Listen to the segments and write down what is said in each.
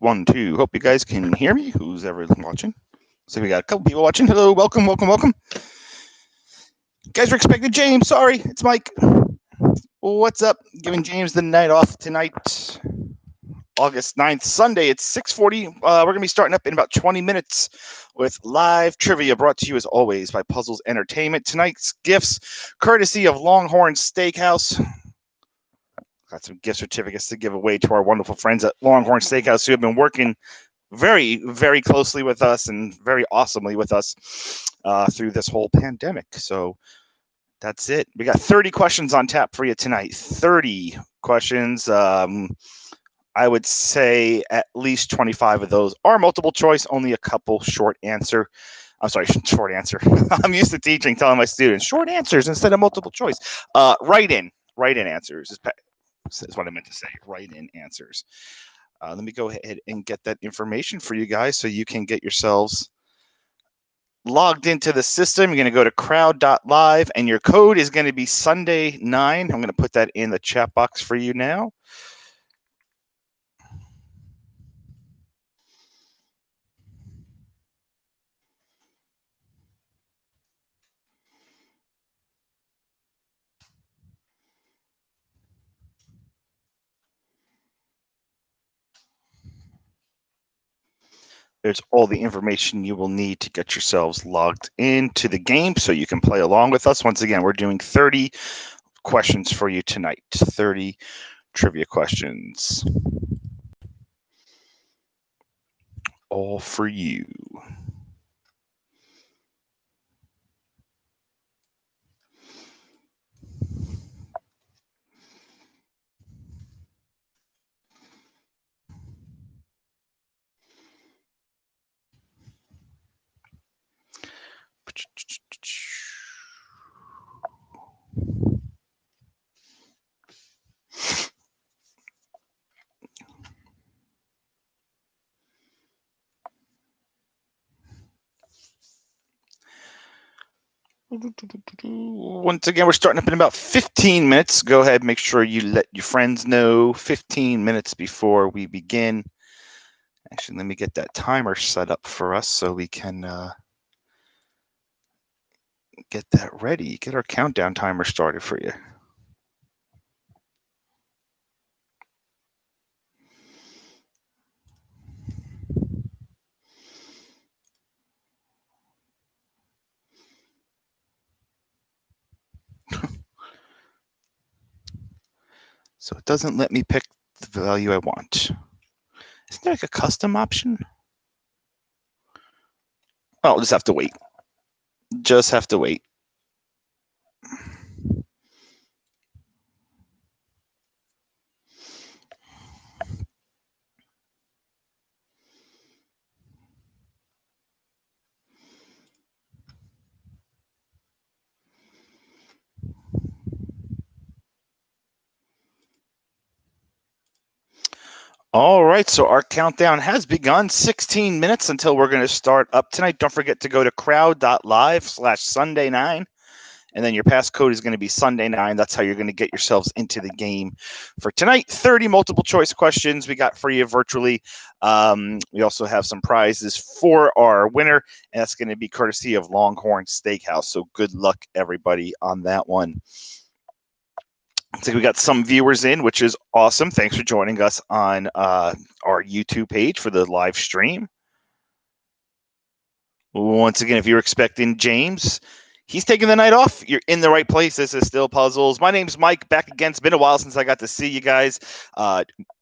1, 2. Hope you guys can hear me. Who's ever watching? So we got a couple people watching. Hello, welcome, welcome, welcome. Guys were expecting James. Sorry, it's Mike. What's up? Giving James the night off tonight. August 9th, Sunday. It's 6:40. We're going to be starting up in about 20 minutes with live trivia brought to you as always by Puzzles Entertainment. Tonight's gifts, courtesy of Longhorn Steakhouse. Got some gift certificates to give away to our wonderful friends at Longhorn Steakhouse who have been working very, very closely with us and very awesomely with us through this whole pandemic. So that's it. We got 30 questions on tap for you tonight. 30 questions. I would say at least 25 of those are multiple choice, only a couple short answer. I'm sorry, short answer. I'm used to teaching, telling my students short answers instead of multiple choice. Write-in answers is what I meant to say. Write-in answers. Let me go ahead and get that information for you guys so you can get yourselves logged into the system. You're going to go to crowd.live and your code is going to be Sunday 9. I'm going to put that in the chat box for you now. There's all the information you will need to get yourselves logged into the game so you can play along with us. Once again, we're doing 30 questions for you tonight. 30 trivia questions. All for you. Once again, we're starting up in about 15 minutes. Go ahead, make sure you let your friends know 15 minutes before we begin. Actually, let me get that timer set up for us so we can get that ready. Get our countdown timer started for you. So it doesn't let me pick the value I want. Isn't there like a custom option? Oh, I'll just have to wait. Just have to wait. All right, so our countdown has begun. 16 minutes until we're going to start up tonight. Don't forget to go to crowd.live/Sunday9. And then your passcode is going to be Sunday 9. That's how you're going to get yourselves into the game for tonight. 30 multiple choice questions we got for you virtually. We also have some prizes for our winner, and that's going to be courtesy of Longhorn Steakhouse. So good luck, everybody, on that one. I think we got some viewers in, which is awesome. Thanks for joining us on our YouTube page for the live stream. Once again, if you're expecting James, he's taking the night off. You're in the right place. This is Still Puzzles. My name's Mike, back again. It's been a while since I got to see you guys.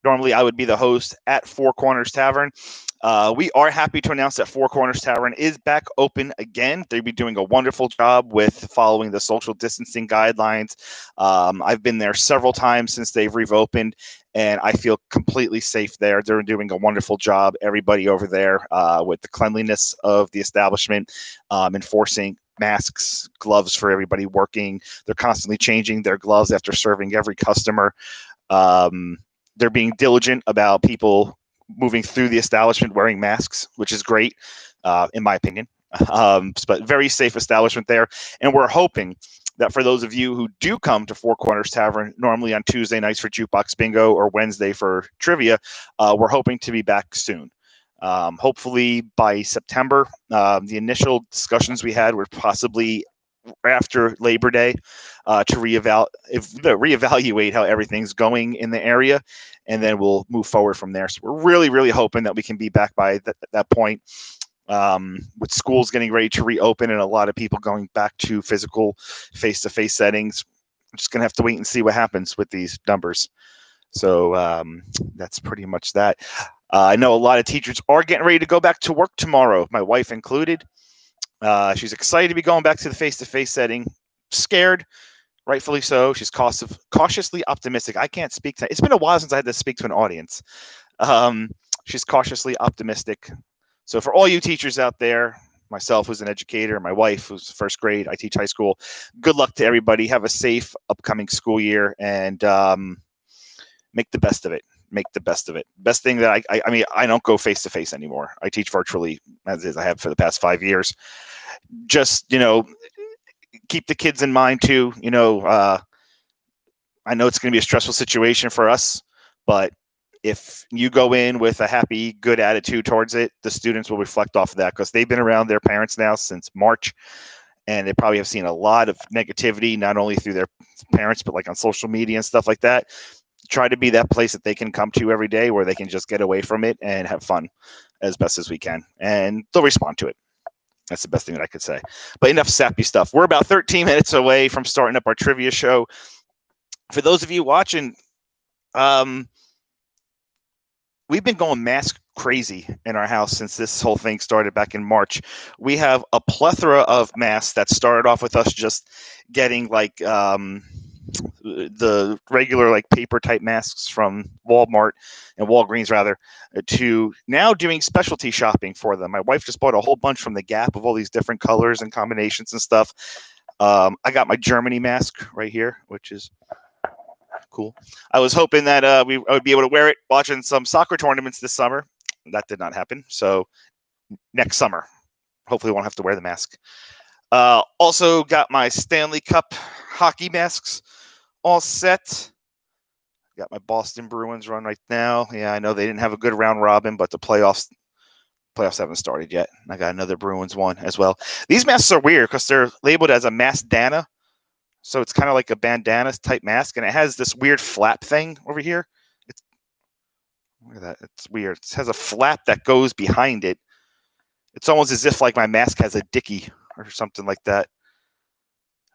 Normally, I would be the host at Four Corners Tavern. We are happy to announce that Four Corners Tavern is back open again. They'll be doing a wonderful job with following the social distancing guidelines. I've been there several times since they've reopened, and I feel completely safe there. They're doing a wonderful job, everybody over there, with the cleanliness of the establishment, enforcing masks, gloves for everybody working. They're constantly changing their gloves after serving every customer. They're being diligent about people moving through the establishment wearing masks, which is great, in my opinion. But very safe establishment there. And we're hoping that for those of you who do come to Four Corners Tavern, normally on Tuesday nights for Jukebox Bingo or Wednesday for trivia, we're hoping to be back soon. Hopefully by September. The initial discussions we had were possibly after Labor Day to reevaluate how everything's going in the area, and then we'll move forward from there. So we're really, really hoping that we can be back by that point. With schools getting ready to reopen and a lot of people going back to physical face-to-face settings, I'm just going to have to wait and see what happens with these numbers. So that's pretty much that. I know a lot of teachers are getting ready to go back to work tomorrow, my wife included. She's excited to be going back to the face-to-face setting, scared, rightfully so. She's cautiously optimistic. I can't speak to, it's been a while since I had to speak to an audience. She's cautiously optimistic. So for all you teachers out there, myself who's an educator, my wife who's first grade, I teach high school, good luck to everybody. Have a safe upcoming school year and make the best of it. Make the best of it. Best thing that I mean, I don't go face to face anymore. I teach virtually as is. I have for the past 5 years. Just, keep the kids in mind too. I know it's going to be a stressful situation for us, but if you go in with a happy, good attitude towards it, the students will reflect off of that because they've been around their parents now since March, and they probably have seen a lot of negativity, not only through their parents, but like on social media and stuff like that. Try to be that place that they can come to every day where they can just get away from it and have fun as best as we can. And they'll respond to it. That's the best thing that I could say. But enough sappy stuff. We're about 13 minutes away from starting up our trivia show. For those of you watching, we've been going mask crazy in our house since this whole thing started back in March. We have a plethora of masks that started off with us just getting like the regular like paper type masks from Walmart and Walgreens rather, to now doing specialty shopping for them. My wife just bought a whole bunch from the Gap of all these different colors and combinations and stuff. I got my Germany mask right here, which is cool. I was hoping that I would be able to wear it watching some soccer tournaments this summer. That did not happen. So next summer, hopefully won't have to wear the mask. Also got my Stanley Cup hockey masks all set. Got my Boston Bruins run right now. Yeah, I know they didn't have a good round robin, but the playoffs haven't started yet. I got another Bruins one as well. These masks are weird because they're labeled as a masdana. So it's kind of like a bandana type mask, and it has this weird flap thing over here. Look at that. It's weird. It has a flap that goes behind it. It's almost as if like my mask has a dicky or something like that.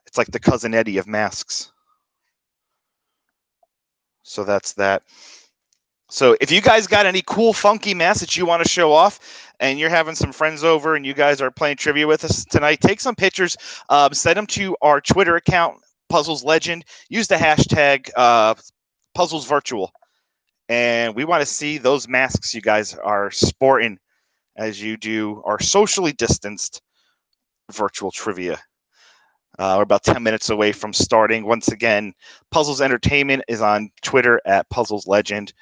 It's like the Cousin Eddie of masks. So that's that. So if you guys got any cool, funky masks that you want to show off and you're having some friends over and you guys are playing trivia with us tonight, take some pictures, send them to our Twitter account, Puzzles Legend. Use the hashtag Puzzles Virtual. And we want to see those masks you guys are sporting as you do our socially distanced virtual trivia. We're about 10 minutes away from starting. Once again, Puzzles Entertainment is on Twitter at Puzzles Legend.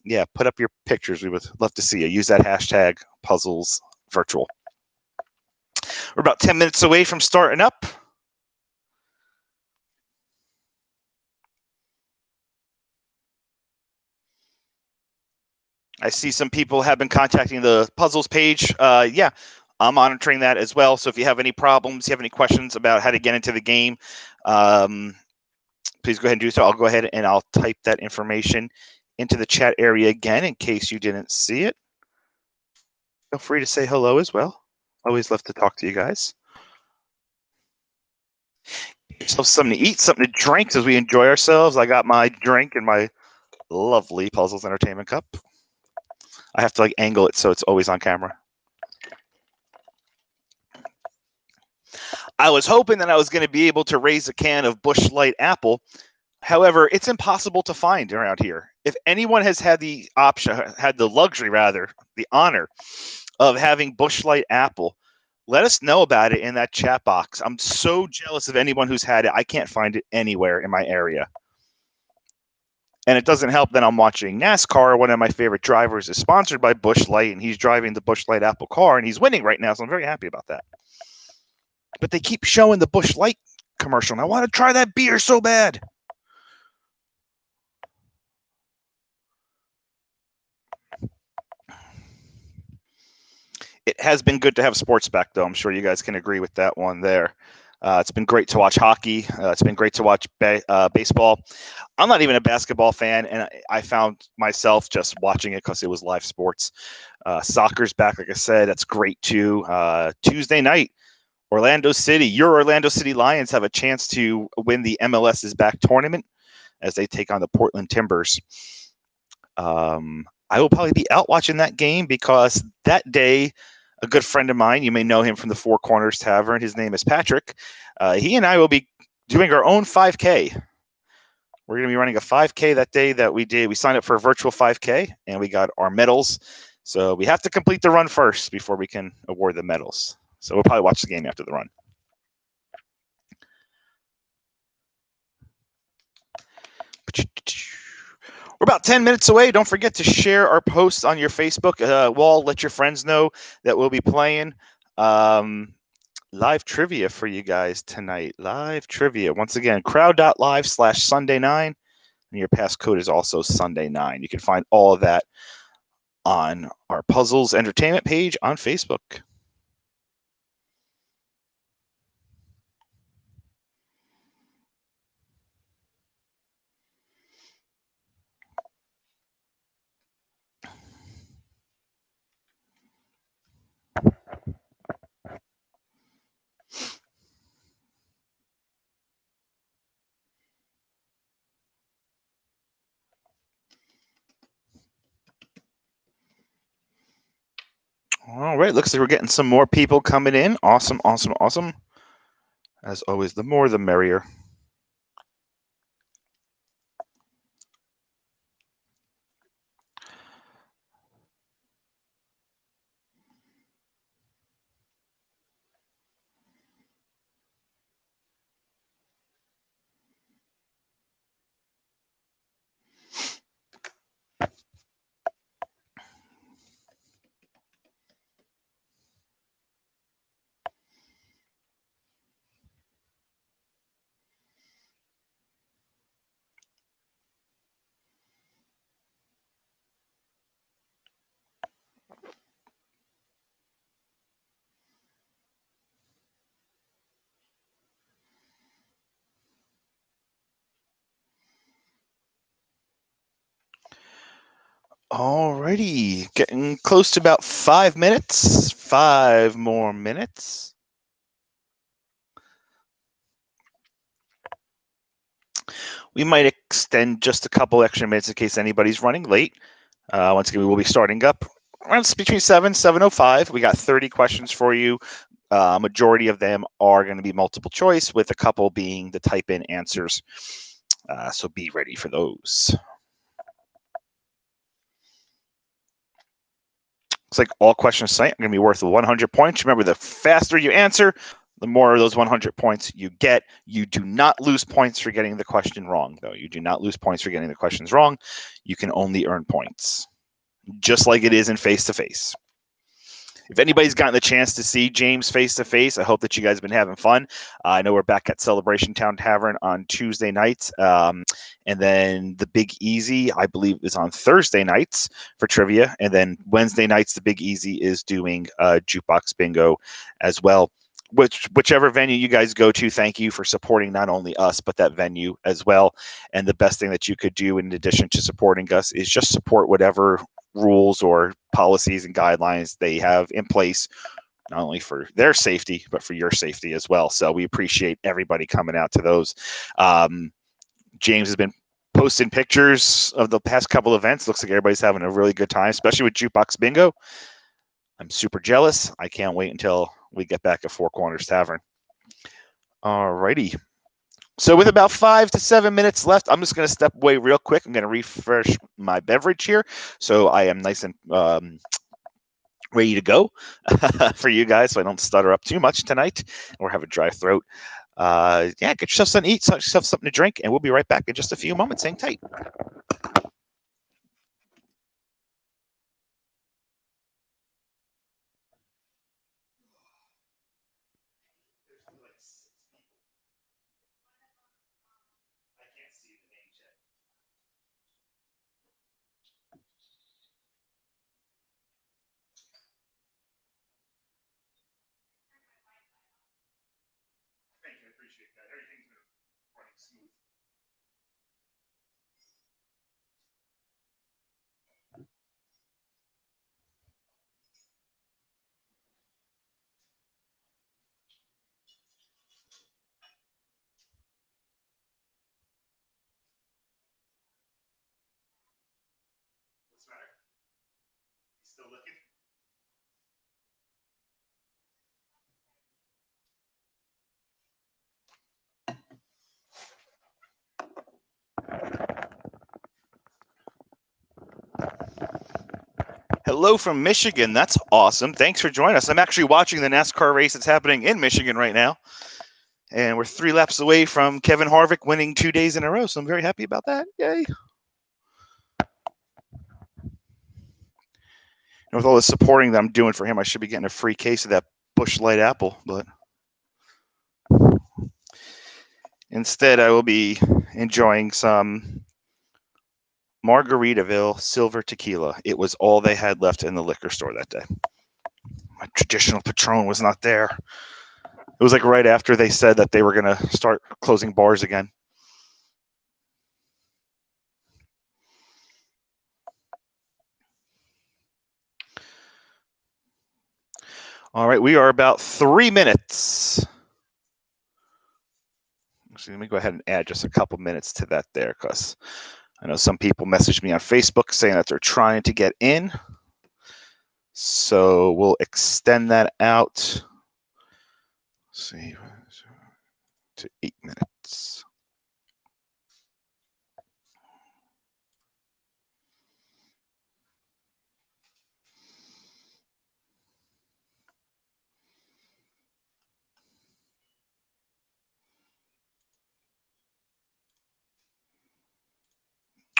Yeah, put up your pictures. We would love to see you. Use that hashtag Puzzles Virtual. We're about 10 minutes away from starting up. I see some people have been contacting the Puzzles page. Yeah, I'm monitoring that as well. So if you have any problems, you have any questions about how to get into the game, please go ahead and do so. I'll go ahead and I'll type that information into the chat area again in case you didn't see it. Feel free to say hello as well. Always love to talk to you guys. Get yourself something to eat, something to drink as we enjoy ourselves. I got my drink in my lovely Puzzles Entertainment cup. I have to like angle it so it's always on camera. I was hoping that I was going to be able to raise a can of Busch Light Apple. However, it's impossible to find around here. If anyone has had the option, had the luxury rather, the honor of having Busch Light Apple, let us know about it in that chat box. I'm so jealous of anyone who's had it. I can't find it anywhere in my area. And it doesn't help that I'm watching NASCAR. One of my favorite drivers is sponsored by Busch Light, and he's driving the Busch Light Apple car, and he's winning right now, so I'm very happy about that. But they keep showing the Busch Light commercial, and I want to try that beer so bad. It has been good to have sports back, though. I'm sure you guys can agree with that one there. It's been great to watch hockey. It's been great to watch baseball. I'm not even a basketball fan, and I found myself just watching it because it was live sports. Soccer's back, like I said. That's great, too. Tuesday night, Orlando City. Your Orlando City Lions have a chance to win the MLS is Back tournament as they take on the Portland Timbers. I will probably be out watching that game because that day, a good friend of mine, you may know him from the Four Corners Tavern. His name is Patrick. He and I will be doing our own 5K. We're going to be running a 5K that day that we did. We signed up for a virtual 5K and we got our medals. So we have to complete the run first before we can award the medals. So we'll probably watch the game after the run. We're about 10 minutes away. Don't forget to share our posts on your Facebook wall. Let your friends know that we'll be playing live trivia for you guys tonight. Live trivia. Once again, crowd.live/Sunday9. And your passcode is also Sunday9. You can find all of that on our Puzzles Entertainment page on Facebook. All right, looks like we're getting some more people coming in. Awesome, awesome, awesome. As always, the more the merrier. Alrighty, getting close to about 5 minutes. 5 more minutes. We might extend just a couple extra minutes in case anybody's running late. Once again, we will be starting up around between 7:05. We got 30 questions for you. Majority of them are going to be multiple choice, with a couple being the type in answers. So be ready for those. Looks like all questions tonight are going to be worth 100 points. Remember, the faster you answer, the more of those 100 points you get. You do not lose points for getting the question wrong, though. You do not lose points for getting the questions wrong. You can only earn points, just like it is in face-to-face. If anybody's gotten the chance to see James face-to-face, I hope that you guys have been having fun. I know we're back at Celebration Town Tavern on Tuesday nights. And then the Big Easy, I believe, is on Thursday nights for trivia. And then Wednesday nights, the Big Easy is doing Jukebox Bingo as well. Whichever venue you guys go to, thank you for supporting not only us, but that venue as well. And the best thing that you could do in addition to supporting us is just support whatever rules or policies and guidelines they have in place, not only for their safety, but for your safety as well. So we appreciate everybody coming out to those. James has been posting pictures of the past couple events. Looks like everybody's having a really good time, especially with Jukebox Bingo. I'm super jealous. I can't wait until we get back at Four Corners Tavern. All righty. So with about 5 to 7 minutes left, I'm just going to step away real quick. I'm going to refresh my beverage here, so I am nice and ready to go for you guys, so I don't stutter up too much tonight or have a dry throat. Get yourself something to eat, get yourself something to drink, and we'll be right back in just a few moments. Hang tight. appreciate that. Everything's been running smooth. What's the matter? You still looking? Hello from Michigan. That's awesome. Thanks for joining us. I'm actually watching the NASCAR race that's happening in Michigan right now. And we're 3 laps away from Kevin Harvick winning 2 days in a row. So I'm very happy about that. Yay. And with all the supporting that I'm doing for him, I should be getting a free case of that Busch Light Apple. But instead, I will be enjoying some Margaritaville Silver Tequila. It was all they had left in the liquor store that day. My traditional Patron was not there. It was like right after they said that they were going to start closing bars again. All right, we are about 3 minutes. Actually, let me go ahead and add just a couple minutes to that there, because I know some people messaged me on Facebook saying that they're trying to get in. So we'll extend that out. Let's see, to 8 minutes.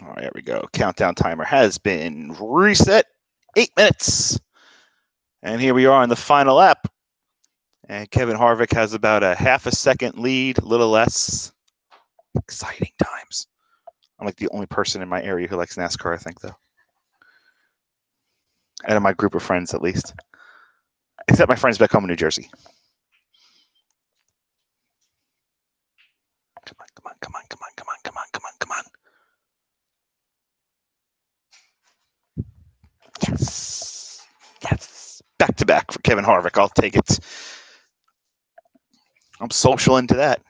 All right, there we go. Countdown timer has been reset. 8 minutes. And here we are on the final lap. And Kevin Harvick has about a half a second lead, a little less. Exciting times. I'm like the only person in my area who likes NASCAR, I think, though. And in my group of friends, at least. Except my friends back home in New Jersey. Come on, come on, come on, come on, come on, come on, come on, come on. Yes. Yes. Back to back for Kevin Harvick. I'll take it. I'm social into that.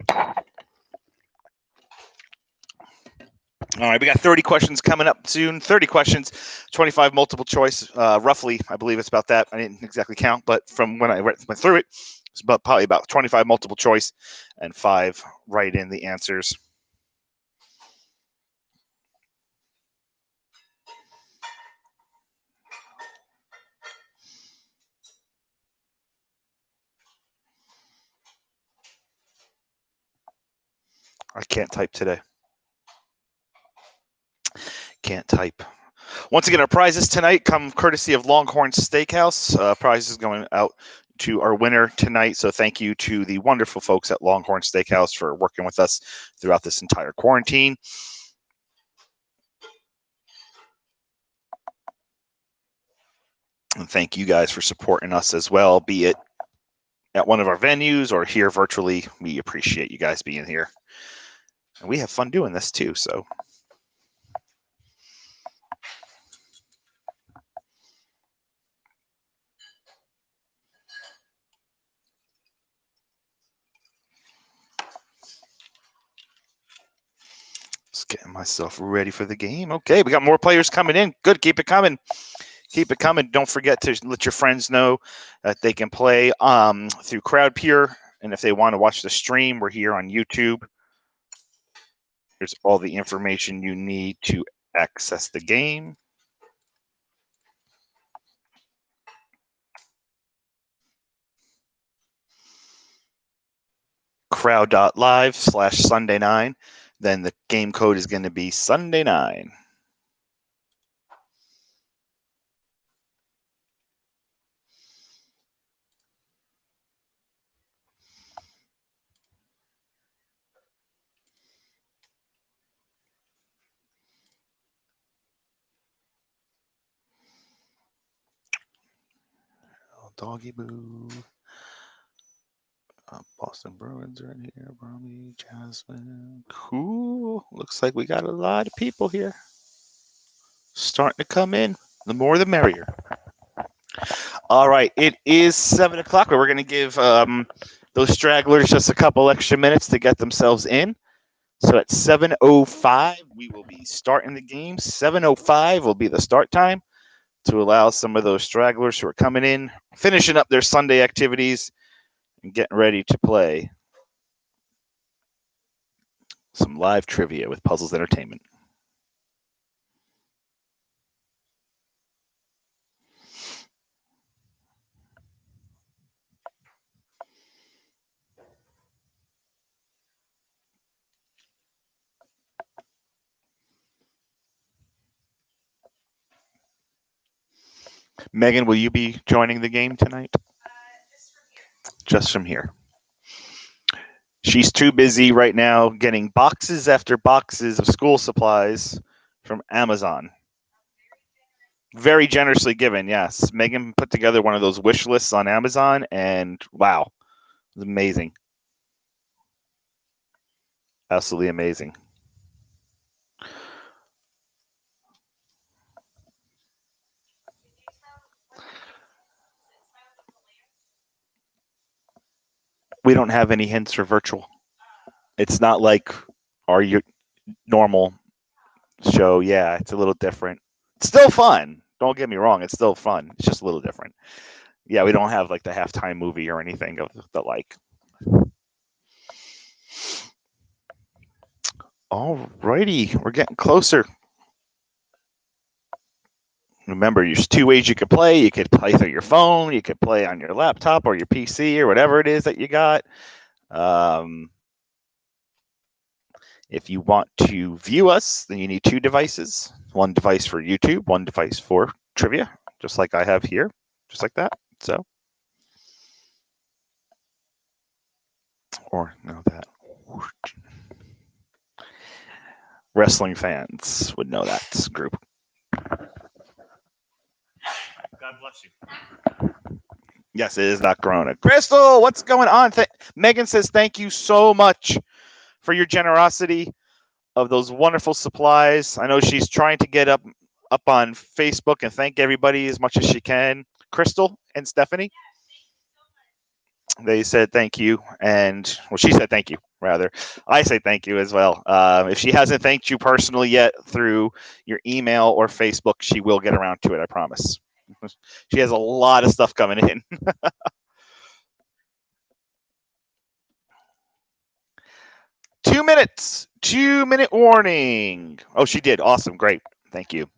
All right, we got 30 questions coming up soon. 30 questions, 25 multiple choice, roughly. I believe it's about that. I didn't exactly count, but from when I went through it, it's probably about 25 multiple choice and 5 write in the answers. I can't type today. Can't type. Once again, our prizes tonight come courtesy of Longhorn Steakhouse. Prizes going out to our winner tonight. So thank you to the wonderful folks at Longhorn Steakhouse for working with us throughout this entire quarantine. And thank you guys for supporting us as well, be it at one of our venues or here virtually. We appreciate you guys being here. And we have fun doing this too, so. Just getting myself ready for the game. Okay, we got more players coming in. Good, keep it coming. Keep it coming. Don't forget to let your friends know that they can play through CrowdPure. And if they want to watch the stream, we're here on YouTube. There's all the information you need to access the game. Crowd.live/Sunday9. Then the game code is going to be Sunday9. Doggy boo. Boston Bruins are in here. Bromley, Jasmine. Cool. Looks like we got a lot of people here. Starting to come in. The more the merrier. All right. It is 7 o'clock, but we're going to give those stragglers just a couple extra minutes to get themselves in. So at 7:05, we will be starting the game. 7:05 will be the start time to allow some of those stragglers who are coming in, finishing up their Sunday activities, and getting ready to play some live trivia with Puzzles Entertainment. Megan, will you be joining the game tonight? Just from here. She's too busy right now getting boxes after boxes of school supplies from Amazon. Very generously given, yes. Megan put together one of those wish lists on Amazon, and wow, it was amazing. Absolutely amazing. We don't have any hints for virtual. It's not like our normal show. Yeah, it's a little different. It's still fun. Don't get me wrong. It's still fun. It's just a little different. Yeah, we don't have like the halftime movie or anything of the like. Alrighty, we're getting closer. Remember, there's two ways you could play. You could play through your phone. You could play on your laptop or your PC or whatever it is that you got. If you want to view us, then you need two devices. One device for YouTube, one device for trivia, just like I have here, just like that. So, or no, that. Wrestling fans would know that group. God bless you. Yes, it is not Corona. Crystal, what's going on? Megan says thank you so much for your generosity of those wonderful supplies. I know she's trying to get up on Facebook and thank everybody as much as she can. Crystal and Stephanie. They said thank you, and well, she said thank you. Rather, I say thank you as well. If she hasn't thanked you personally yet through your email or Facebook, she will get around to it. I promise. She has a lot of stuff coming in. 2 minutes. 2-minute warning. Oh, she did. Awesome. Great. Thank you.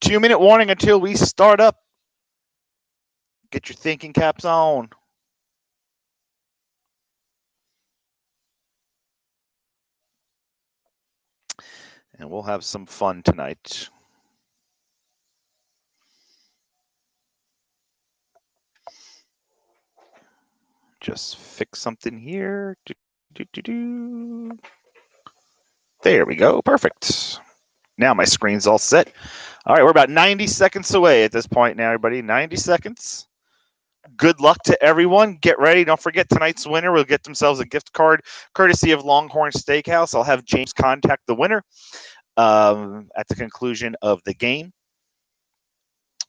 2-minute warning until we start up. Get your thinking caps on. And we'll have some fun tonight. Just fix something here. There we go. Perfect. Now my screen's all set. All right, we're about 90 seconds away at this point now, everybody. 90 seconds. Good luck to everyone. Get ready. Don't forget tonight's winner will get themselves a gift card courtesy of Longhorn Steakhouse. I'll have James contact the winner at the conclusion of the game.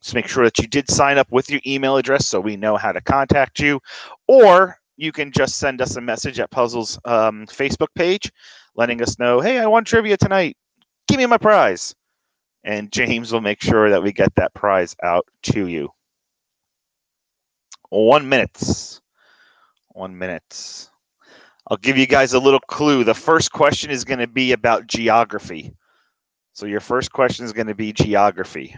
So make sure that you did sign up with your email address so we know how to contact you. Or you can just send us a message at Puzzle's Facebook page letting us know, hey, I won trivia tonight. Give me my prize. And James will make sure that we get that prize out to you. 1 minute. 1 minute. I'll give you guys a little clue. The first question is going to be about geography. So your first question is going to be geography.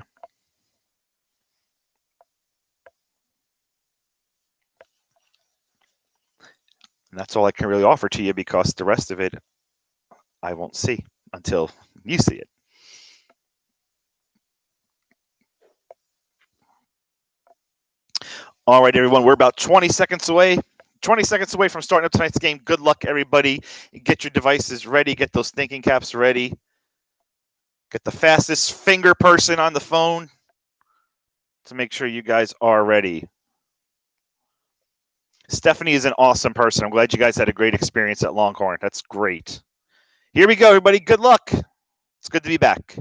And that's all I can really offer to you because the rest of it I won't see until you see it. All right, everyone, we're about 20 seconds away. 20 seconds away from starting up tonight's game. Good luck, everybody. Get your devices ready. Get those thinking caps ready. Get the fastest finger person on the phone to make sure you guys are ready. Stephanie is an awesome person. I'm glad you guys had a great experience at Longhorn. That's great. Here we go, everybody. Good luck. It's good to be back.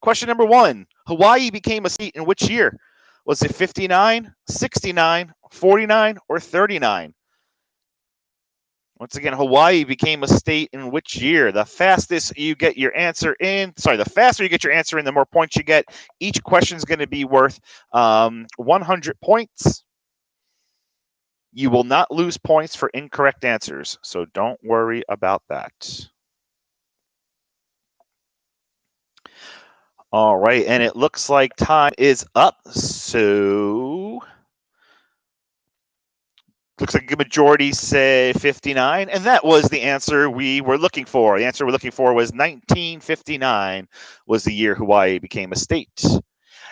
Question number 1. Hawaii became a state in which year? Was it 59, 69, 49, or 39? Once again, Hawaii became a state in which year? The fastest you get your answer in, the faster you get your answer in, the more points you get. Each question is going to be worth 100 points. You will not lose points for incorrect answers, so don't worry about that. All right, and it looks like time is up, so looks like a majority say 59, and that was the answer we were looking for. The answer we're looking for was 1959 was the year Hawaii became a state.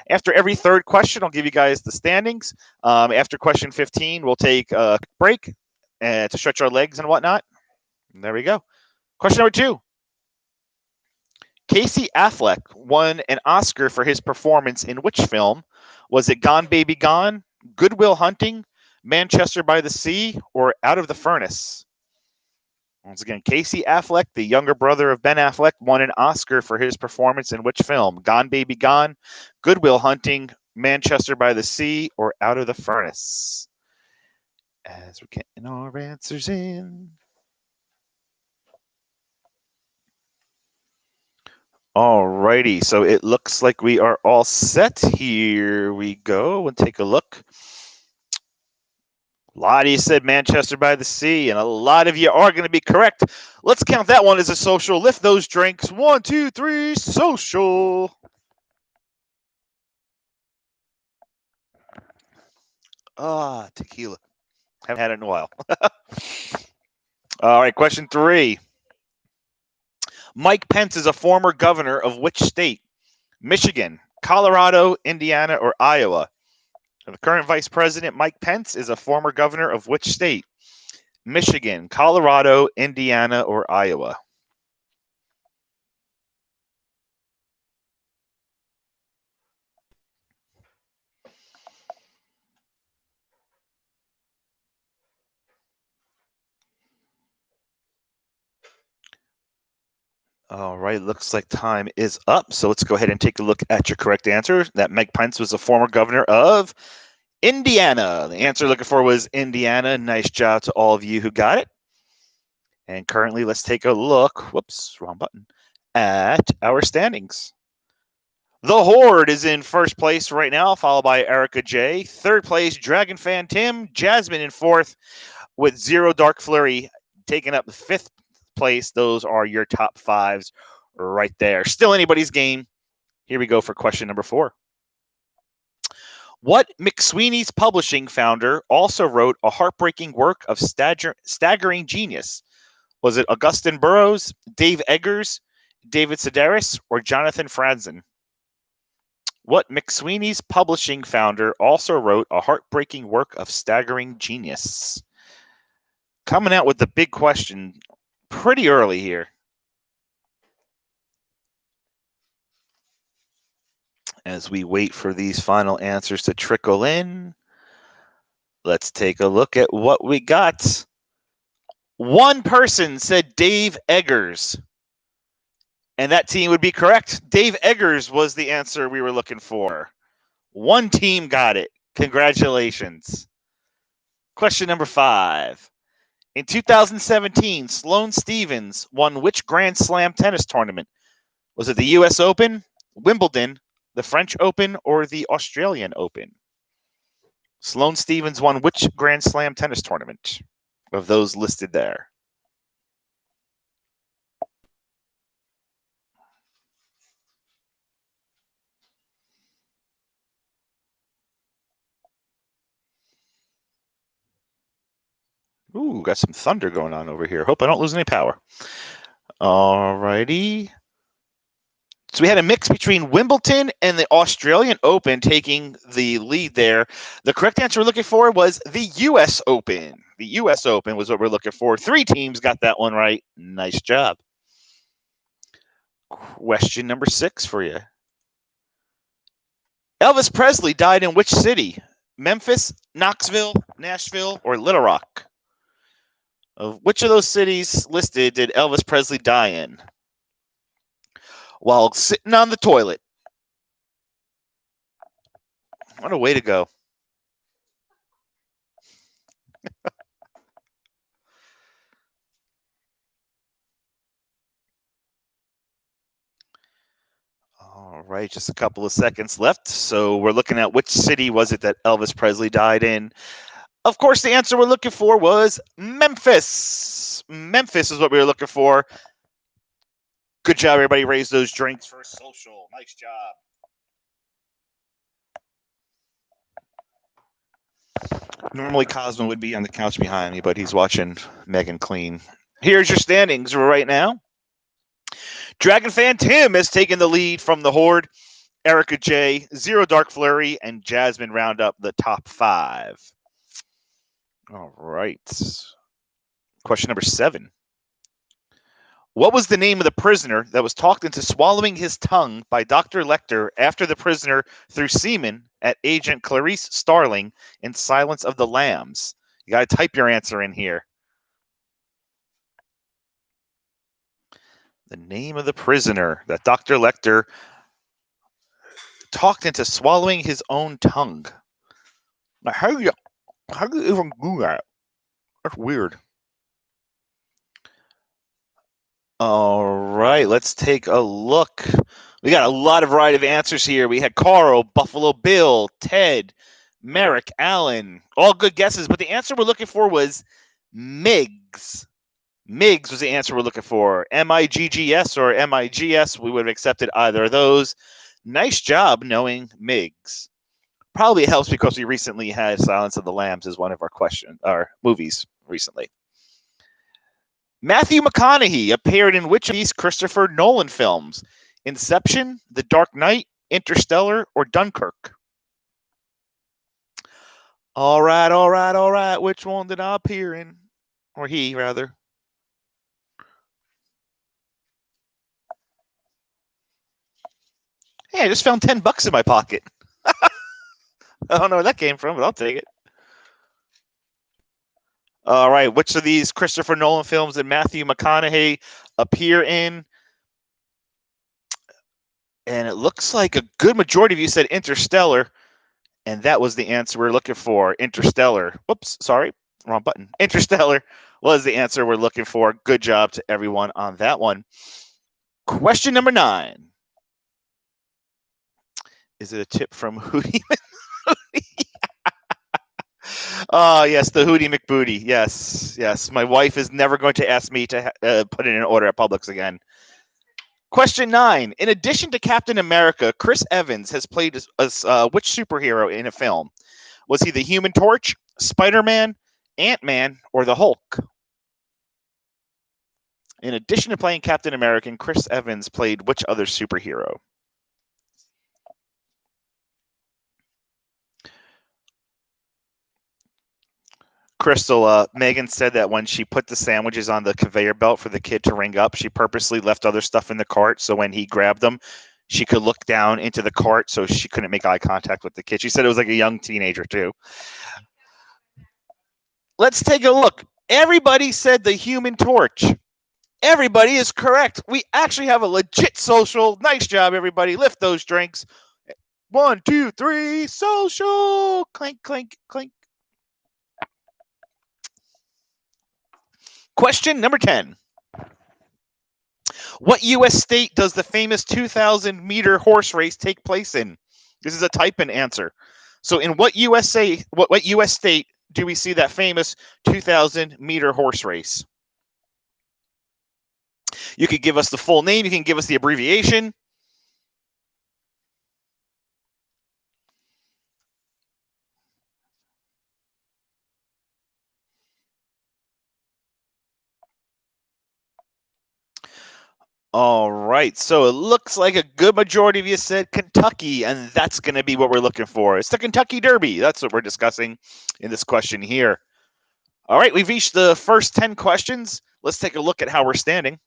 After every third question, I'll give you guys the standings. After question 15, we'll take a break to stretch our legs and whatnot. And there we go. Question number 2. Casey Affleck won an Oscar for his performance in which film? Was it Gone Baby Gone, Good Will Hunting, Manchester by the Sea, or Out of the Furnace? Once again, Casey Affleck, the younger brother of Ben Affleck, won an Oscar for his performance in which film? Gone Baby Gone, Good Will Hunting, Manchester by the Sea, or Out of the Furnace? As we're getting our answers in. Alrighty, so it looks like we are all set. Here we go and take a look. A lot of you said Manchester by the Sea, and a lot of you are going to be correct. Let's count that one as a social. Lift those drinks. 1, 2, 3, social. Tequila. Haven't had it in a while. All right, question 3. Mike Pence is a former governor of which state? Michigan, Colorado, Indiana, or Iowa? The current vice president, Mike Pence, is a former governor of which state? Michigan, Colorado, Indiana, or Iowa? All right, looks like time is up. So let's go ahead and take a look at your correct answer. That Mike Pence was a former governor of Indiana. The answer looking for was Indiana. Nice job to all of you who got it. And currently, let's take a look. Whoops, wrong button. At our standings. The Horde is in first place right now, followed by Erica J. Third place, Dragon Fan Tim. Jasmine in fourth with Zero Dark Flurry taking up the fifth place. Those are your top 5s right there. Still anybody's game. Here we go for question number 4. What McSweeney's Publishing founder also wrote a heartbreaking work of staggering genius? Was it Augustin Burroughs, Dave Eggers, David Sedaris, or Jonathan Franzen? What McSweeney's Publishing founder also wrote a heartbreaking work of staggering genius? Coming out with the big question pretty early here. As we wait for these final answers to trickle in, let's take a look at what we got. One person said Dave Eggers, and that team would be correct. Dave Eggers was the answer we were looking for. One team got it. Congratulations. Question number 5. In 2017, Sloane Stephens won which Grand Slam tennis tournament? Was it the U.S. Open, Wimbledon, the French Open, or the Australian Open? Sloane Stephens won which Grand Slam tennis tournament of those listed there? Ooh, got some thunder going on over here. Hope I don't lose any power. All righty. So we had a mix between Wimbledon and the Australian Open taking the lead there. The correct answer we're looking for was the U.S. Open. The U.S. Open was what we're looking for. 3 teams got that one right. Nice job. Question number 6 for you. Elvis Presley died in which city? Memphis, Knoxville, Nashville, or Little Rock? Of which of those cities listed did Elvis Presley die in? While sitting on the toilet. What a way to go. All right, just a couple of seconds left. So we're looking at which city was it that Elvis Presley died in? Of course, the answer we're looking for was Memphis. Memphis is what we were looking for. Good job, everybody. Raise those drinks for social. Nice job. Normally, Cosmo would be on the couch behind me, but he's watching Megan clean. Here's your standings right now. Dragon Fan Tim has taken the lead from the Horde. Erica J, Zero Dark Flurry, and Jasmine round up the top 5. All right. Question number 7. What was the name of the prisoner that was talked into swallowing his tongue by Dr. Lecter after the prisoner threw semen at Agent Clarice Starling in Silence of the Lambs? You got to type your answer in here. The name of the prisoner that Dr. Lecter talked into swallowing his own tongue. Now, how do you even do that? That's weird. All right, let's take a look. We got a lot of variety of answers here. We had Carl, Buffalo Bill, Ted, Merrick, Allen, all good guesses, but the answer we're looking for was Miggs. Miggs was the answer we're looking for. M-I-G-G-S or M-I-G-S. We would have accepted either of those. Nice job knowing Miggs. Probably helps because we recently had Silence of the Lambs as one of our movies recently. Matthew McConaughey appeared in which of these Christopher Nolan films? Inception, The Dark Knight, Interstellar, or Dunkirk? All right. Which one did I appear in? Or he, rather. Hey, I just found $10 in my pocket. I don't know where that came from, but I'll take it. All right, which of these Christopher Nolan films did Matthew McConaughey appear in? And it looks like a good majority of you said Interstellar, and that was the answer we're looking for. Interstellar. Whoops, sorry, wrong button. Interstellar was the answer we're looking for. Good job to everyone on that one. Question number 9. Is it a tip from Hootie? Oh, yes, the Hootie McBooty. Yes. My wife is never going to ask me to put in an order at Publix again. Question 9. In addition to Captain America, Chris Evans has played as which superhero in a film? Was he the Human Torch, Spider-Man, Ant-Man, or the Hulk? In addition to playing Captain America, Chris Evans played which other superhero? Crystal, Megan said that when she put the sandwiches on the conveyor belt for the kid to ring up, she purposely left other stuff in the cart so when he grabbed them, she could look down into the cart so she couldn't make eye contact with the kid. She said it was like a young teenager, too. Let's take a look. Everybody said the Human Torch. Everybody is correct. We actually have a legit social. Nice job, everybody. Lift those drinks. 1, 2, 3, social. Clink, clink, clink. Question number 10. What U.S. state does the famous 2,000-meter horse race take place in? This is a type-in answer. So in what U.S. state do we see that famous 2,000-meter horse race? You could give us the full name. You can give us the abbreviation. All right, so it looks like a good majority of you said Kentucky, and that's going to be what we're looking for. It's the Kentucky Derby. That's what we're discussing in this question here. All right, we've reached the first 10 questions. Let's take a look at how we're standing.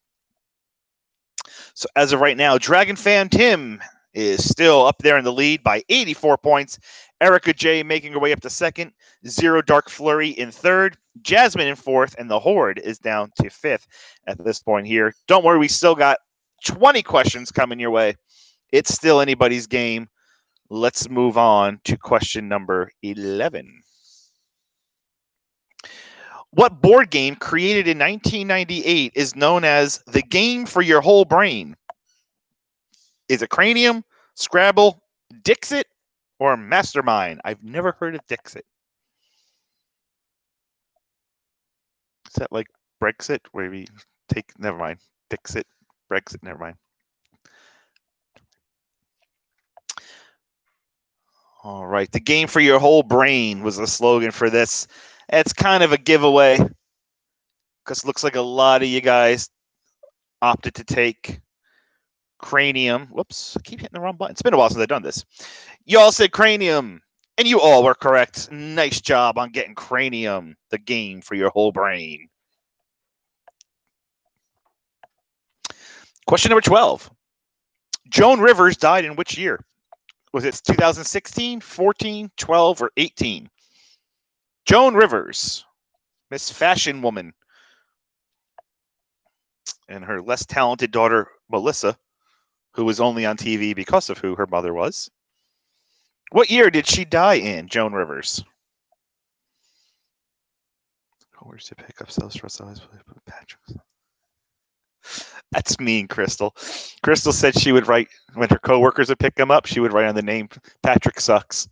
So as of right now, Dragon Fan Tim is still up there in the lead by 84 points. Erica J making her way up to second. Zero Dark Flurry in third. Jasmine in fourth. And the Horde is down to fifth at this point here. Don't worry, we still got 20 questions coming your way. It's still anybody's game. Let's move on to question number 11. What board game created in 1998 is known as the game for your whole brain? Is it Cranium, Scrabble, Dixit, or Mastermind? I've never heard of Dixit. Is that like Brexit, where we take, never mind, Dixit, Brexit, never mind. All right, the game for your whole brain was the slogan for this. It's kind of a giveaway because it looks like a lot of you guys opted to take Cranium. Whoops, I keep hitting the wrong button. It's been a while since I've done this. You all said Cranium, and you all were correct. Nice job on getting Cranium, the game for your whole brain. Question number 12. Joan Rivers died in which year? Was it 2016, 14, 12, or 18? Joan Rivers, Miss Fashion Woman, and her less talented daughter, Melissa, who was only on TV because of who her mother was. What year did she die in, Joan Rivers? Where's the pickup sales for Patrick? That's mean, Crystal. Crystal said she would write, when her coworkers would pick them up, she would write on the name, Patrick sucks.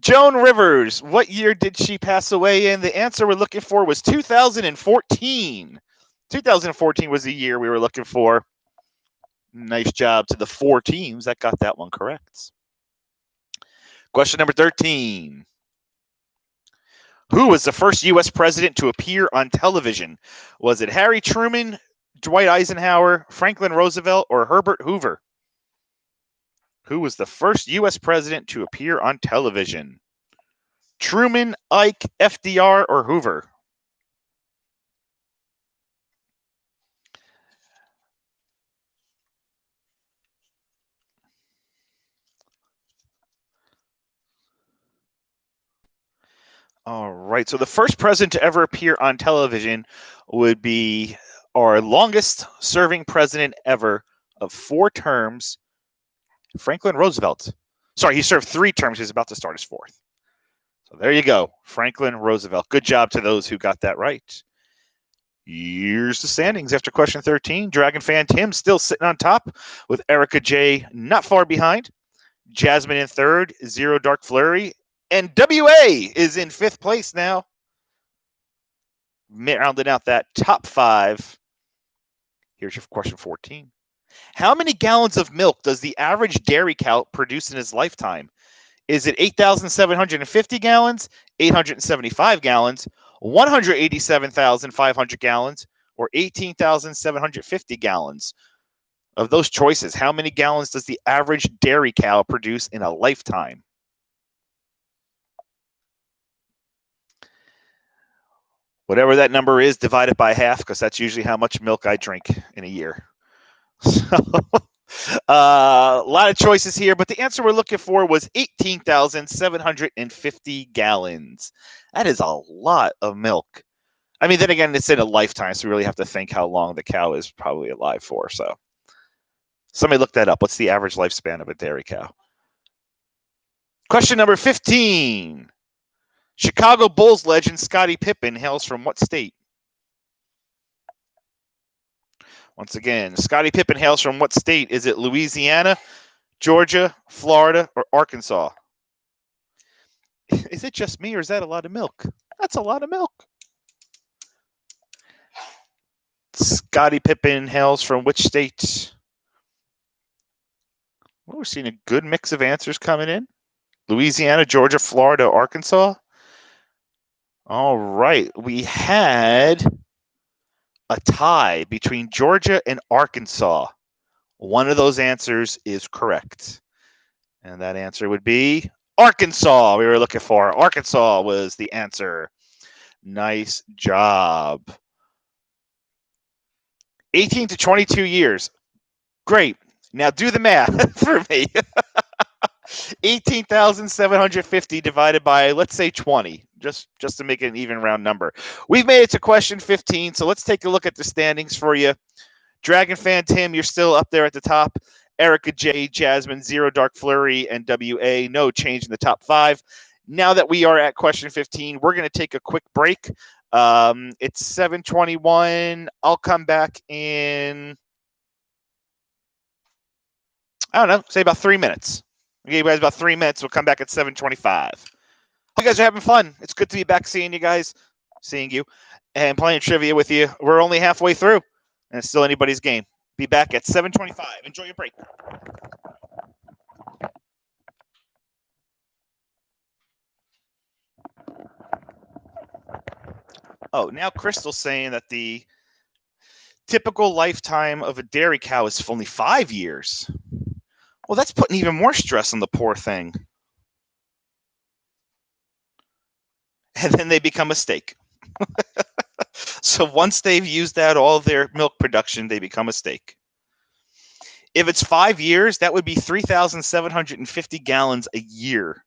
Joan Rivers, what year did she pass away in? The answer we're looking for was 2014. 2014 was the year we were looking for. Nice job to the 4 teams that got that one correct. Question number 13. Who was the first U.S. president to appear on television? Was it Harry Truman, Dwight Eisenhower, Franklin Roosevelt, or Herbert Hoover? Who was the first U.S. president to appear on television? Truman, Ike, FDR, or Hoover? All right, so the first president to ever appear on television would be our longest serving president ever of 4 terms, Franklin Roosevelt. Sorry, he served 3 terms. He's about to start his 4th. So there you go, Franklin Roosevelt. Good job to those who got that right. Here's the standings after question 13. Dragon fan Tim still sitting on top with Erica J not far behind. Jasmine in 3rd, Zero Dark Flurry, and WA is in 5th place now. Rounding out that top 5. Here's your question 14. How many gallons of milk does the average dairy cow produce in his lifetime? Is it 8,750 gallons, 875 gallons, 187,500 gallons, or 18,750 gallons? Of those choices, how many gallons does the average dairy cow produce in a lifetime? Whatever that number is, divide it by half, because that's usually how much milk I drink in a year. So, a lot of choices here, but the answer we're looking for was 18,750 gallons. That is a lot of milk. I mean, then again, it's in a lifetime, so we really have to think how long the cow is probably alive for. So somebody look that up. What's the average lifespan of a dairy cow? Question number 15. Chicago Bulls legend Scottie Pippen hails from what state? Once again, Scottie Pippen hails from what state? Is it Louisiana, Georgia, Florida, or Arkansas? Is it just me, or is that a lot of milk? That's a lot of milk. Scottie Pippen hails from which state? Well, we're seeing a good mix of answers coming in. Louisiana, Georgia, Florida, Arkansas. All right. We had a tie between Georgia and Arkansas. One of those answers is correct. And that answer would be Arkansas. We were looking for Arkansas was the answer. Nice job. 18 to 22 years. Great. Now do the math for me. 18,750 divided by, let's say, 20, just to make it an even round number. We've made it to question 15, so let's take a look at the standings for you. Dragon Fan Tim, you're still up there at the top. Erica J, Jasmine, Zero Dark Flurry, and WA, no change in the top 5. Now that we are at question 15, we're going to take a quick break. It's 7:21. I'll come back in, I don't know, say about 3 minutes. I'll give you guys about 3 minutes. We'll come back at 7:25. Hope you guys are having fun. It's good to be back seeing you guys, and playing trivia with you. We're only halfway through, and it's still anybody's game. Be back at 7:25. Enjoy your break. Oh, now Crystal's saying that the typical lifetime of a dairy cow is only 5 years. Well, that's putting even more stress on the poor thing. And then they become a steak. So once they've used out all their milk production, they become a steak. If it's 5 years, that would be 3,750 gallons a year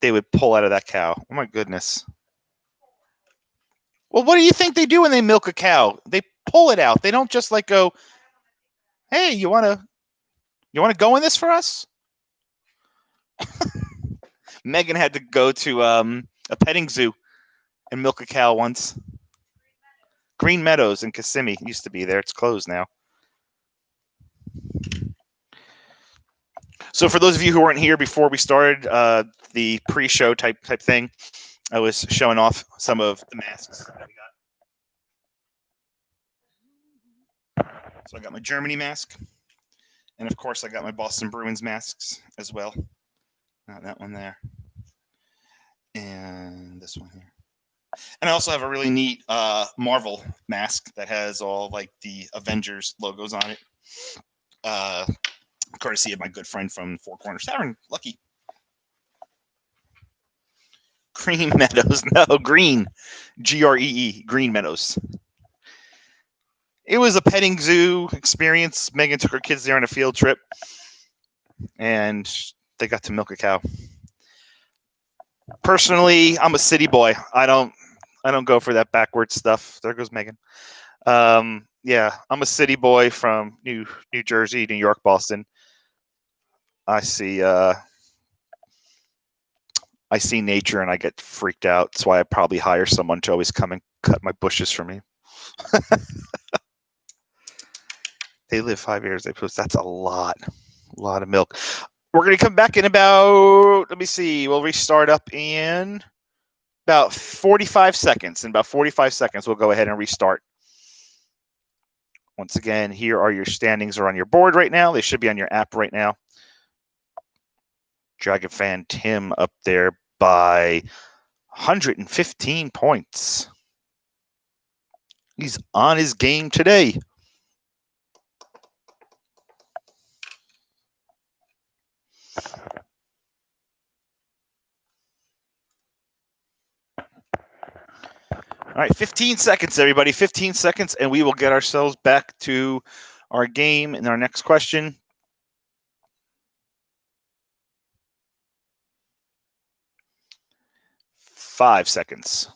they would pull out of that cow. Oh, my goodness. Well, what do you think they do when they milk a cow? They pull it out. They don't just like go, hey, you want to go in this for us? Megan had to go to a petting zoo and milk a cow once. Green Meadows in Kissimmee used to be there. It's closed now. So for those of you who weren't here before we started the pre-show type thing, I was showing off some of the masks that we got. So I got my Germany mask, and of course I got my Boston Bruins masks as well. Not that one there, and this one here. And I also have a really neat Marvel mask that has all like the Avengers logos on it. Courtesy of my good friend from Four Corners Tavern, Lucky. Green Meadows. No, green. Gree. Green Meadows. It was a petting zoo experience. Megan took her kids there on a field trip, and they got to milk a cow. Personally, I'm a city boy. I don't go for that backward stuff. There goes Megan. Yeah, I'm a city boy from New Jersey, New York, Boston. I see nature and I get freaked out. That's why I probably hire someone to always come and cut my bushes for me. They live 5 years. That's a lot of milk. We're going to come back in about, let me see, we'll restart up in about 45 seconds. In about 45 seconds, we'll go ahead and restart. Once again, here are your standings are on your board right now. They should be on your app right now. Dragon Fan Tim up there by 115 points. He's on his game today. All right, 15 seconds, everybody. 15 seconds, and we will get ourselves back to our game in our next question. Five seconds.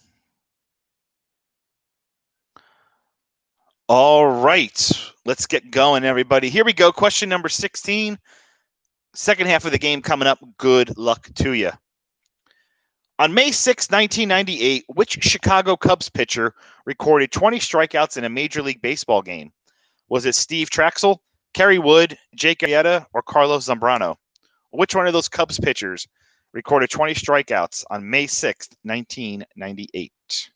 All right, let's get going, everybody. Here we go. Question number 16. Second half of the game coming up. Good luck to you. On May 6, 1998, which Chicago Cubs pitcher recorded 20 strikeouts in a Major League Baseball game? Was it Steve Traxel, Kerry Wood, Jake Arrieta, or Carlos Zambrano? Which one of those Cubs pitchers recorded 20 strikeouts on May 6, 1998?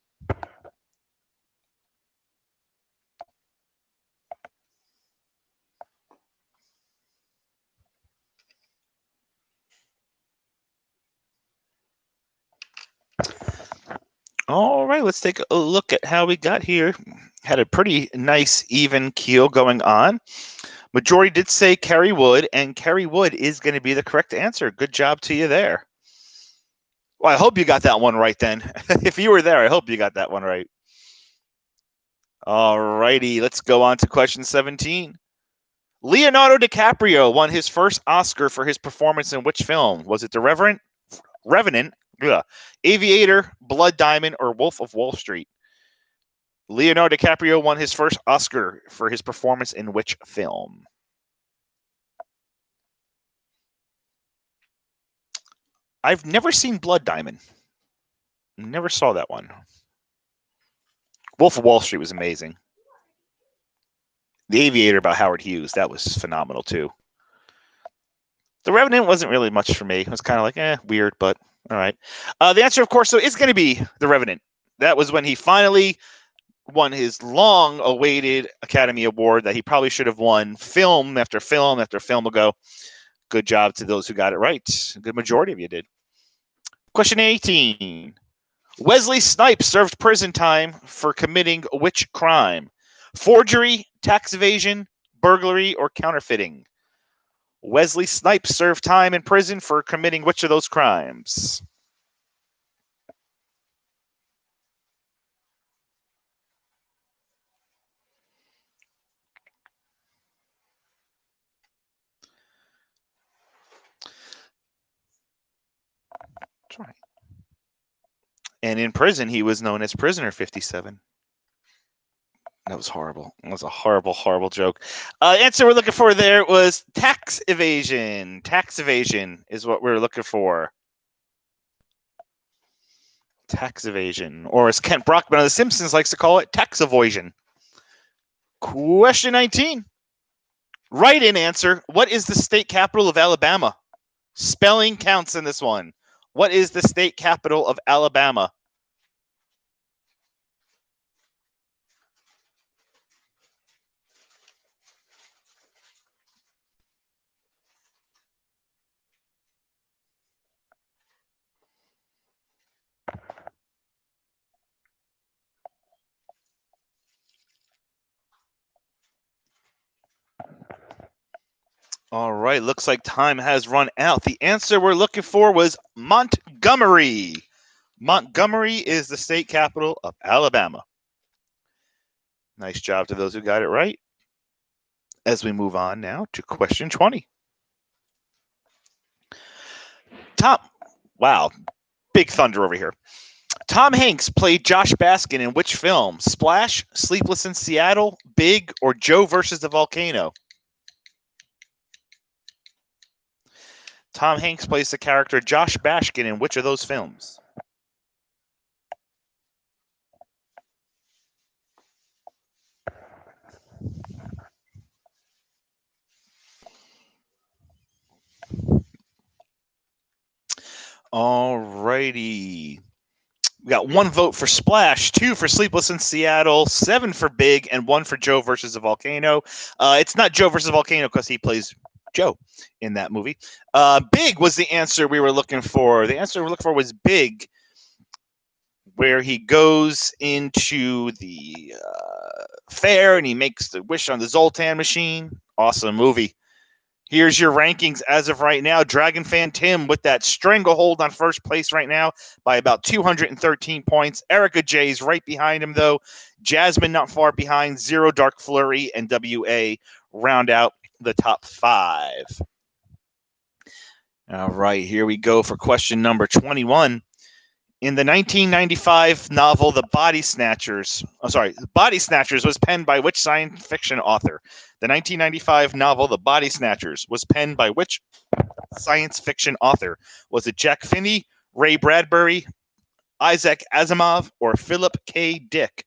All right, let's take a look at how we got here. Had a pretty nice even keel going on. Majority did say Kerry Wood, and Kerry Wood is going to be the correct answer. Good job to you there. Well, I hope you got that one right then. If you were there, I hope you got that one right. All righty, let's go on to question 17. Leonardo DiCaprio won his first Oscar for his performance in which film? Was it The Revenant, Aviator, Blood Diamond, or Wolf of Wall Street? Leonardo DiCaprio won his first Oscar for his performance in which film? I've never seen Blood Diamond. Never saw that one. Wolf of Wall Street was amazing. The Aviator about Howard Hughes, that was phenomenal too. The Revenant wasn't really much for me. It was kind of like, weird, but all right. The answer, of course, so is going to be The Revenant. That was when he finally won his long-awaited Academy Award that he probably should have won film after film after film ago. Good job to those who got it right. A good majority of you did. Question 18. Wesley Snipes served prison time for committing which crime? Forgery, tax evasion, burglary, or counterfeiting? Wesley Snipes served time in prison for committing which of those crimes? That's right. And in prison, he was known as Prisoner 57. That was horrible. That was a horrible, horrible joke. Answer we're looking for there was tax evasion. Tax evasion is what we're looking for. Tax evasion, or as Kent Brockman of The Simpsons likes to call it, tax evasion. Question 19. Right-in answer. What is the state capital of Alabama? Spelling counts in this one. What is the state capital of Alabama? All right, looks like time has run out. The answer we're looking for was Montgomery. Montgomery is the state capital of Alabama. Nice job to those who got it right. As we move on now to question 20. Wow, big thunder over here. Tom Hanks played Josh Baskin in which film? Splash, Sleepless in Seattle, Big, or Joe versus the Volcano? Tom Hanks plays the character Josh Baskin in which of those films? All righty. We got 1 vote for Splash, 2 for Sleepless in Seattle, 7 for Big, and 1 for Joe versus the Volcano. It's not Joe versus the Volcano because he plays Joe in that movie. Big was the answer we were looking for. The answer we were looking for was Big, where he goes into the fair and he makes the wish on the Zoltan machine. Awesome movie. Here's your rankings as of right now. Dragon Fan Tim with that stranglehold on first place right now by about 213 points. Erica J's right behind him, though. Jasmine not far behind. Zero Dark Flurry and WA round out the top 5. All right, here we go for question number 21. In the 1995 novel Body Snatchers was penned by which science fiction author? The 1995 novel The Body Snatchers was penned by which science fiction author? Was it Jack Finney, Ray Bradbury, Isaac Asimov, or Philip K. Dick?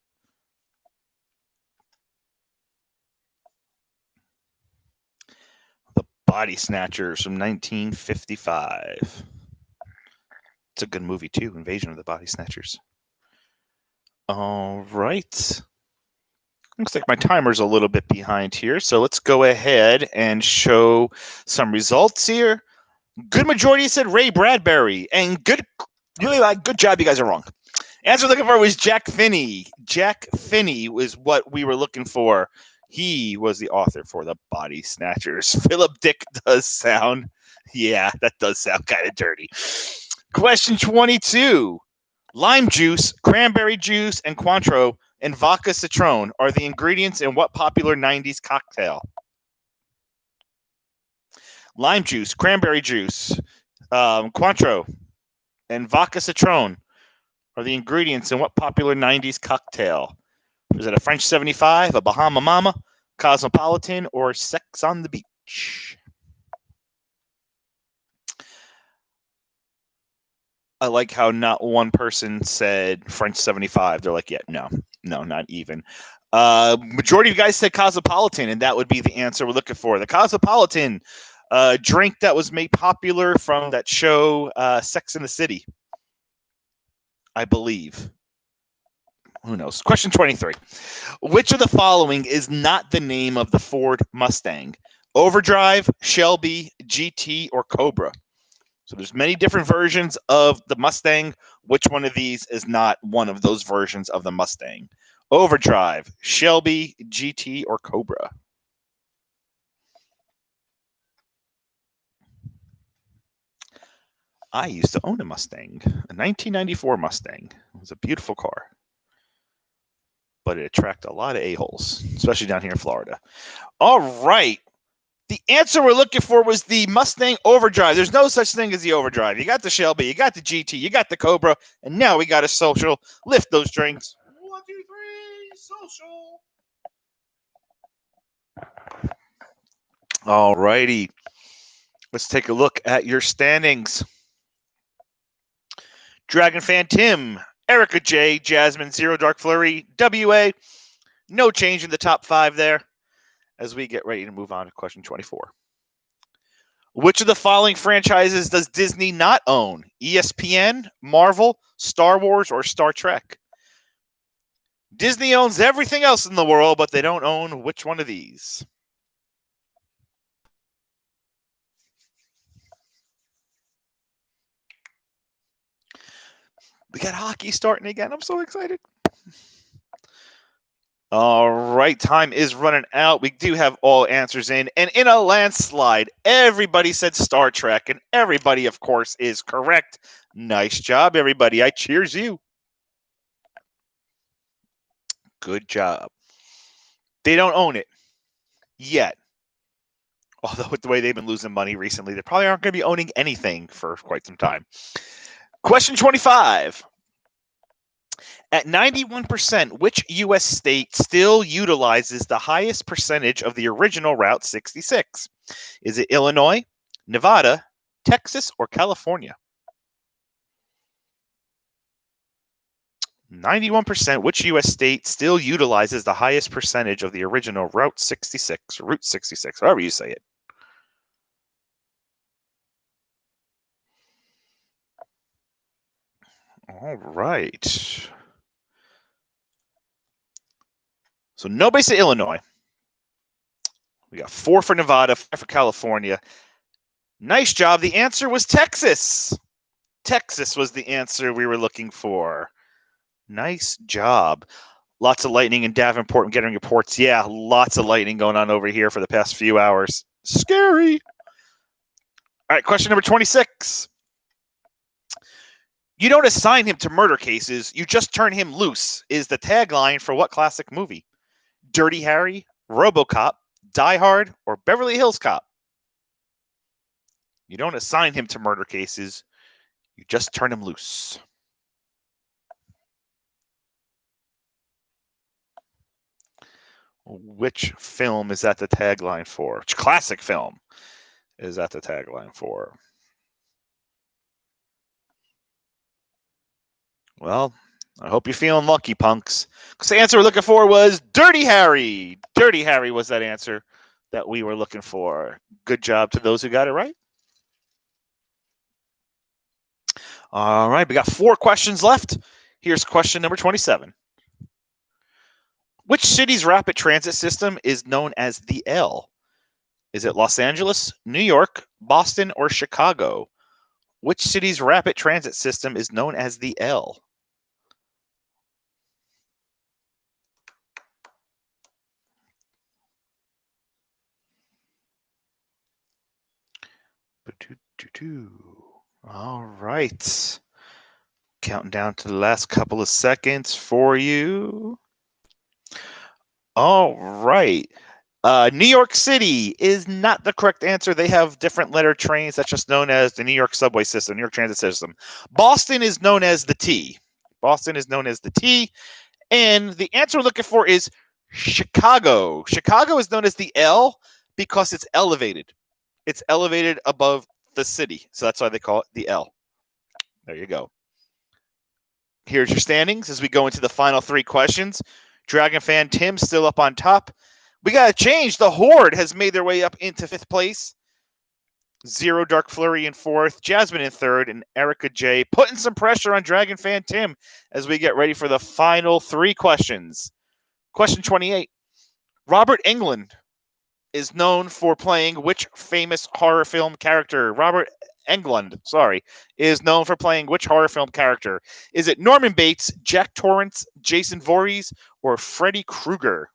The Body Snatchers from 1955. It's a good movie too, Invasion of the Body Snatchers. All right. Looks like my timer's a little bit behind here, so let's go ahead and show some results here. Good majority said Ray Bradbury, and good job, you guys are wrong. Answer looking for was Jack Finney. Jack Finney was what we were looking for. He was the author for The Body Snatchers. Philip Dick does sound, that does sound kind of dirty. Question 22. Lime juice, cranberry juice, and Cointreau and vodka citron are the ingredients in what popular 90s cocktail? Lime juice, cranberry juice, Cointreau, and vodka citron are the ingredients in what popular 90s cocktail? Is it a French 75, a Bahama Mama, Cosmopolitan, or Sex on the Beach? I like how not one person said French 75. They're like, yeah, no, not even. Majority of you guys said Cosmopolitan, and that would be the answer we're looking for. The Cosmopolitan drink that was made popular from that show, Sex in the City, I believe. Who knows? Question 23. Which of the following is not the name of the Ford Mustang? Overdrive, Shelby, GT, or Cobra? So there's many different versions of the Mustang. Which one of these is not one of those versions of the Mustang? Overdrive, Shelby, GT, or Cobra? I used to own a Mustang, a 1994 Mustang. It was a beautiful car, but it attracted a lot of a-holes, especially down here in Florida. All right. The answer we're looking for was the Mustang Overdrive. There's no such thing as the Overdrive. You got the Shelby, you got the GT, you got the Cobra, and now we got a social. Lift those drinks. 1, 2, 3, social. All righty. Let's take a look at your standings. Dragon Fan Tim, Erica J, Jasmine Zero, Dark Flurry, WA. No change in the top 5 there as we get ready to move on to question 24. Which of the following franchises does Disney not own? ESPN, Marvel, Star Wars, or Star Trek? Disney owns everything else in the world, but they don't own which one of these? We got hockey starting again. I'm so excited. All right, time is running out. We do have all answers in. And in a landslide, everybody said Star Trek, and everybody, of course, is correct. Nice job, everybody. I cheers you. Good job. They don't own it yet. Although with the way they've been losing money recently, they probably aren't going to be owning anything for quite some time. Question 25. At 91%, which U.S. state still utilizes the highest percentage of the original Route 66? Is it Illinois, Nevada, Texas, or California? 91%, which U.S. state still utilizes the highest percentage of the original Route 66, Route 66, however you say it? All right. So nobody said Illinois. We got 4 for Nevada, 5 for California. Nice job. The answer was Texas. Texas was the answer we were looking for. Nice job. Lots of lightning in Davenport. I'm getting reports. Yeah, lots of lightning going on over here for the past few hours. Scary. All right, question number 26. You don't assign him to murder cases. You just turn him loose is the tagline for what classic movie? Dirty Harry, RoboCop, Die Hard, or Beverly Hills Cop? You don't assign him to murder cases. You just turn him loose. Which film is that the tagline for? Which classic film is that the tagline for? Well, I hope you're feeling lucky, punks. Because the answer we're looking for was Dirty Harry. Dirty Harry was that answer that we were looking for. Good job to those who got it right. All right, we got 4 questions left. Here's question number 27. Which city's rapid transit system is known as the L? Is it Los Angeles, New York, Boston, or Chicago? Which city's rapid transit system is known as the L? All right. Counting down to the last couple of seconds for you. All right. New York City is not the correct answer. They have different letter trains. That's just known as the New York subway system, New York transit system. Boston is known as the T. Boston is known as the T. And the answer we're looking for is Chicago. Chicago is known as the L because it's elevated. It's elevated above the city. So that's why they call it the L. There you go. Here's your standings as we go into the final three questions. Dragon fan Tim still up on top. We got to change. The Horde has made their way up into fifth place. Zero Dark Flurry in fourth. Jasmine in third. And Erica J putting some pressure on Dragon fan Tim as we get ready for the final three questions. Question 28. Robert Englund is known for playing which famous horror film character? Robert Englund, is known for playing which horror film character? Is it Norman Bates, Jack Torrance, Jason Voorhees, or Freddy Krueger?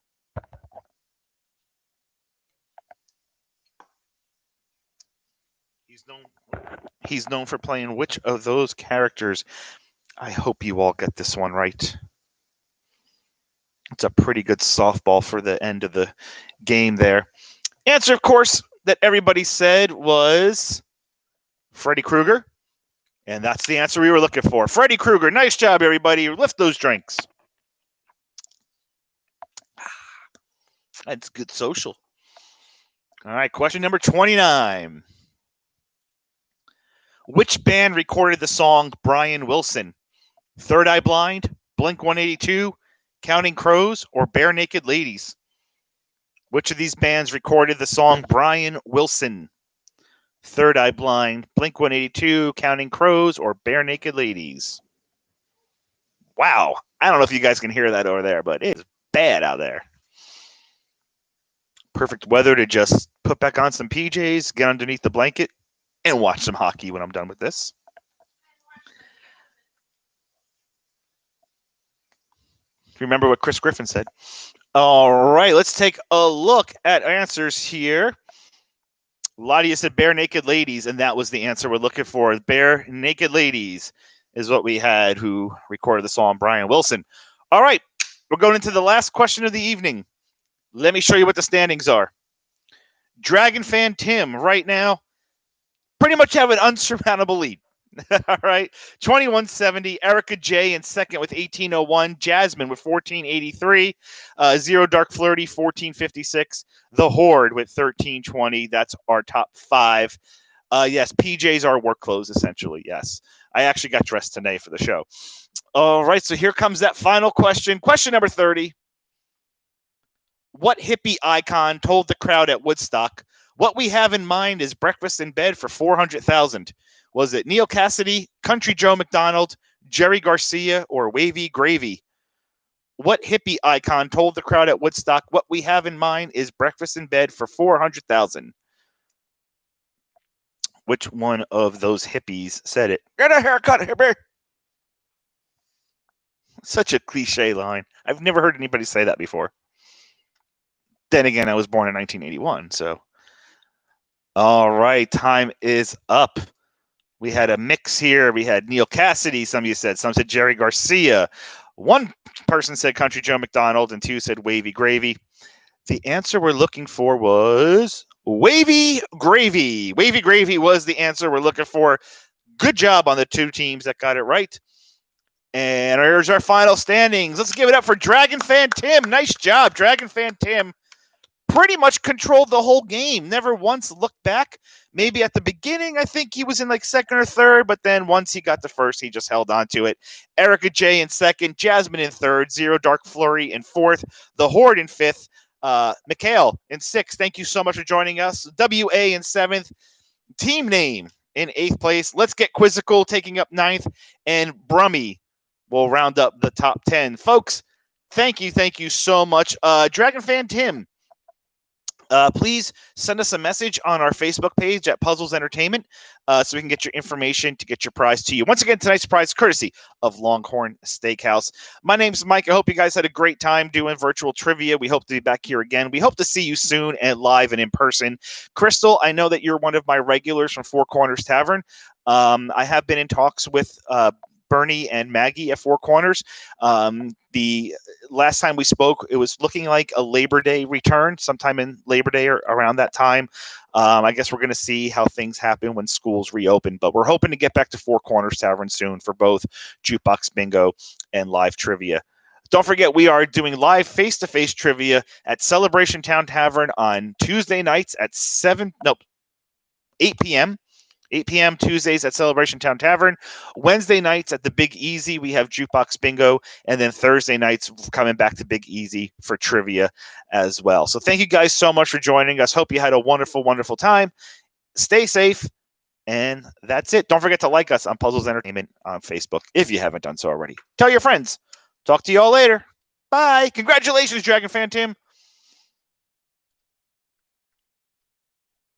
He's known for playing which of those characters? I hope you all get this one right. It's a pretty good softball for the end of the game there. Answer, of course, that everybody said was Freddy Krueger. And that's the answer we were looking for. Freddy Krueger. Nice job, everybody. Lift those drinks. That's good social. All right, question number 29. Which band recorded the song Brian Wilson? Third Eye Blind, Blink-182, Counting Crows, or Bare Naked Ladies? Which of these bands recorded the song Brian Wilson? Third Eye Blind, Blink-182, Counting Crows, or Bare Naked Ladies? Wow. I don't know if you guys can hear that over there, but it's bad out there. Perfect weather to just put back on some PJs, get underneath the blanket, and watch some hockey when I'm done with this. Remember what Chris Griffin said. All right, let's take a look at answers here. A lot of you said Bare Naked Ladies, and that was the answer we're looking for. Bare Naked Ladies is what we had who recorded the song Brian Wilson. All right, we're going into the last question of the evening. Let me show you what the standings are. Dragon fan Tim right now pretty much have an unsurmountable lead. All right. 2170. Erica J in second with 1801. Jasmine with 1483. Zero Dark Flirty 1456. The Horde with 1320. That's our top five. Yes, PJs are work clothes, essentially. Yes. I actually got dressed today for the show. All right. So here comes that final question. Question number 30. What hippie icon told the crowd at Woodstock, "What we have in mind is breakfast in bed for 400,000. Was it Neal Cassady, Country Joe McDonald, Jerry Garcia, or Wavy Gravy? What hippie icon told the crowd at Woodstock, "What we have in mind is breakfast in bed for 400,000. Which one of those hippies said it? Get a haircut, hippie. Such a cliche line. I've never heard anybody say that before. Then again, I was born in 1981, so. All right, time is up. We had a mix here. We had Neal Cassady, some of you said. Some said Jerry Garcia. One person said Country Joe McDonald, and two said Wavy Gravy. The answer we're looking for was Wavy Gravy. Wavy Gravy was the answer we're looking for. Good job on the two teams that got it right. And here's our final standings. Let's give it up for Dragon Fan Tim. Nice job, Dragon Fan Tim. Pretty much controlled the whole game. Never once looked back. Maybe at the beginning, I think he was in like second or third, but then once he got the first, he just held on to it. Erica J in second, Jasmine in third, Zero Dark Flurry in fourth, The Horde in fifth, Mikhail in sixth. Thank you so much for joining us. WA in seventh, Team Name in eighth place. Let's Get Quizzical taking up ninth, and Brummy will round up the top 10. Folks, thank you so much. Dragon Fan Tim, please send us a message on our Facebook page at Puzzles Entertainment so we can get your information to get your prize to you. Once again, tonight's prize courtesy of Longhorn Steakhouse. My name's Mike. I hope you guys had a great time doing virtual trivia. We hope to be back here again. We hope to see you soon and live and in person. Crystal, I know that you're one of my regulars from Four Corners Tavern. I have been in talks with Bernie and Maggie at Four Corners. The last time we spoke, it was looking like a Labor Day return, sometime in Labor Day or around that time. I guess we're going to see how things happen when schools reopen, but we're hoping to get back to Four Corners Tavern soon for both Jukebox Bingo and live trivia. Don't forget, we are doing live face-to-face trivia at Celebration Town Tavern on Tuesday nights at 8 p.m. 8 p.m. Tuesdays at Celebration Town Tavern. Wednesday nights at the Big Easy, we have Jukebox Bingo. And then Thursday nights, coming back to Big Easy for trivia as well. So thank you guys so much for joining us. Hope you had a wonderful, wonderful time. Stay safe. And that's it. Don't forget to like us on Puzzles Entertainment on Facebook if you haven't done so already. Tell your friends. Talk to you all later. Bye. Congratulations, Dragon Fan Tim.